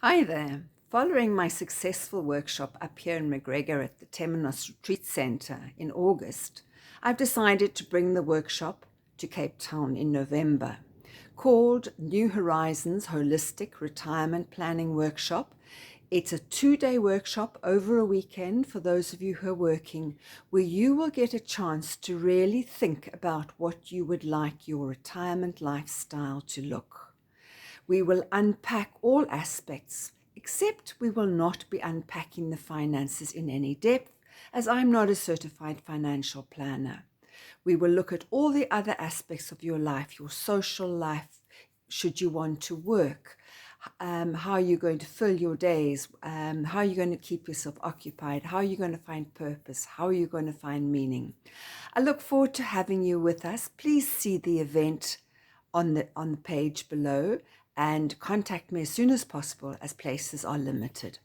Hi there. Following my successful workshop up here in McGregor at the Temenos Retreat Centre in August, I've decided to bring the workshop to Cape Town in November. Called NuHorizons Holistic Retirement Planning Workshop. It's a 2-day workshop over a weekend for those of you who are working, where you will get a chance to really think about what you would like your retirement lifestyle to look. We will unpack all aspects, except we will not be unpacking the finances in any depth, as I'm not a certified financial planner. We will look at all the other aspects of your life, your social life, should you want to work, how you're going to fill your days, how you're going to keep yourself occupied, how you're going to find purpose, how you're going to find meaning. I look forward to having you with us. Please see the event on the page below and contact me as soon as possible, as places are limited.